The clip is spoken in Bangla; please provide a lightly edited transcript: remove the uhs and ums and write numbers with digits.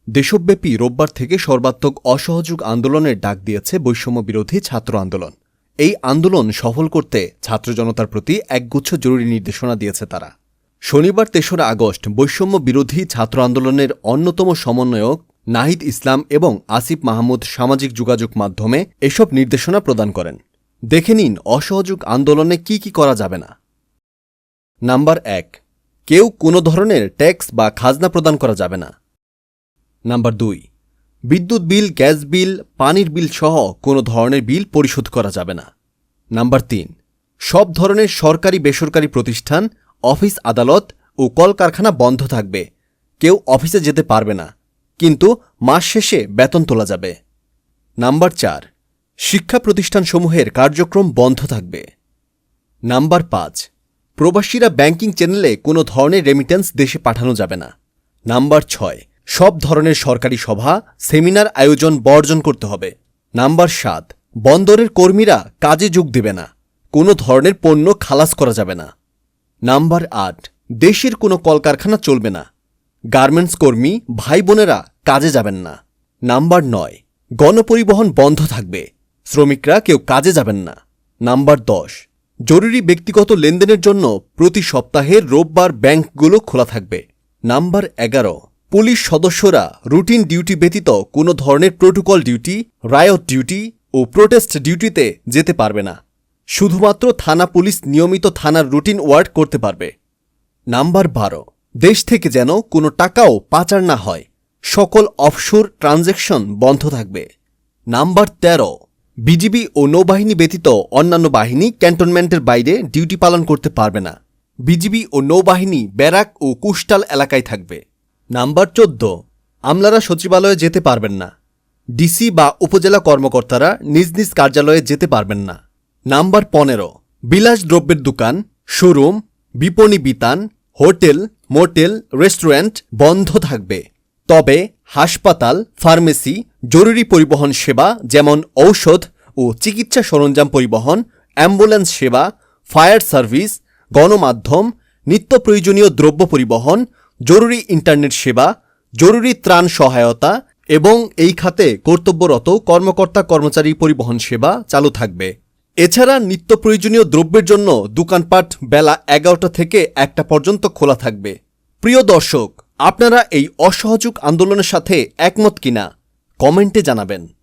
দেশব্যাপী রোববার থেকে সর্বাত্মক অসহযোগ আন্দোলনের ডাক দিয়েছে বৈষম্যবিরোধী ছাত্র আন্দোলন। এই আন্দোলন সফল করতে ছাত্র জনতার প্রতি একগুচ্ছ জরুরি নির্দেশনা দিয়েছে তারা। শনিবার ৩রা আগস্ট বৈষম্য বিরোধী ছাত্র আন্দোলনের অন্যতম সমন্বয়ক নাহিদ ইসলাম এবং আসিফ মাহমুদ সামাজিক যোগাযোগ মাধ্যমে এসব নির্দেশনা প্রদান করেন। দেখে নিন অসহযোগ আন্দোলনে কি কি করা যাবে না। নাম্বার ১, কেউ কোনো ধরনের ট্যাক্স বা খাজনা প্রদান করা যাবে না। নাম্বার ২, বিদ্যুৎ বিল, গ্যাস বিল, পানির বিল সহ কোনো ধরনের বিল পরিশোধ করা যাবে না। নাম্বার ৩, সব ধরনের সরকারি বেসরকারি প্রতিষ্ঠান, অফিস আদালত ও কলকারখানা বন্ধ থাকবে। কেউ অফিসে যেতে পারবে না, কিন্তু মাস শেষে বেতন তোলা যাবে। নাম্বার ৪, শিক্ষা প্রতিষ্ঠানসমূহের কার্যক্রম বন্ধ থাকবে। নাম্বার ৫, প্রবাসীরা ব্যাংকিং চ্যানেলে কোনো ধরনের রেমিটেন্স দেশে পাঠানো যাবে না। নাম্বার ৬, সব ধরনের সরকারি সভা, সেমিনার আয়োজন বর্জন করতে হবে। নাম্বার ৭, বন্দরের কর্মীরা কাজে যোগ দেবে না। কোনো ধরনের পণ্য খালাস করা যাবে না। নাম্বার ৮, দেশের কোনো কলকারখানা চলবে না। গার্মেন্টস কর্মী ভাই বোনেরা কাজে যাবেন না। নাম্বার ৯, গণপরিবহন বন্ধ থাকবে। শ্রমিকরা কেউ কাজে যাবেন না। নাম্বার ১০, জরুরি ব্যক্তিগত লেনদেনের জন্য প্রতি সপ্তাহে রোববার ব্যাংকগুলো খোলা থাকবে। নাম্বার ১১, পুলিশ সদস্যরা রুটিন ডিউটি ব্যতীত কোনো ধরনের প্রোটোকল ডিউটি, রায়ট ডিউটি ও প্রোটেস্ট ডিউটিতে যেতে পারবে না। শুধুমাত্র থানা পুলিশ নিয়মিত থানার রুটিন ওয়ার্ক করতে পারবে। নাম্বার ১২, দেশ থেকে যেন কোনো টাকাও পাচার না হয়। সকল অফশোর ট্রানজ্যাকশন বন্ধ থাকবে। নাম্বার ১৩, বিজিবি ও নৌবাহিনী ব্যতীত অন্যান্য বাহিনী ক্যান্টনমেন্টের বাইরে ডিউটি পালন করতে পারবে না। বিজিবি ও নৌবাহিনী ব্যারাক ও কুষ্টাল এলাকায় থাকবে। নাম্বার ১৪, আমলারা সচিবালয়ে যেতে পারবেন না। ডিসি বা উপজেলা কর্মকর্তারা নিজ নিজ কার্যালয়ে যেতে পারবেন না। নাম্বার ১৫, বিলাস দ্রব্যের দোকান, শোরুম, বিপণী বিতান, হোটেল, মোটেল, রেস্টুরেন্ট বন্ধ থাকবে। তবে হাসপাতাল, ফার্মেসি, জরুরি পরিবহন সেবা যেমন ঔষধ ও চিকিৎসা সরঞ্জাম পরিবহন, অ্যাম্বুলেন্স সেবা, ফায়ার সার্ভিস, গণমাধ্যম, নিত্য প্রয়োজনীয় দ্রব্য পরিবহন, জরুরি ইন্টারনেট সেবা, জরুরি ত্রাণ সহায়তা এবং এই খাতে কর্তব্যরত কর্মকর্তা কর্মচারী পরিবহন সেবা চালু থাকবে। এছাড়া নিত্য প্রয়োজনীয় দ্রব্যের জন্য দোকানপাট বেলা ১১টা থেকে ১টা পর্যন্ত খোলা থাকবে। প্রিয় দর্শক, আপনারা এই অসহযোগ আন্দোলনের সাথে একমত কিনা কমেন্টে জানাবেন।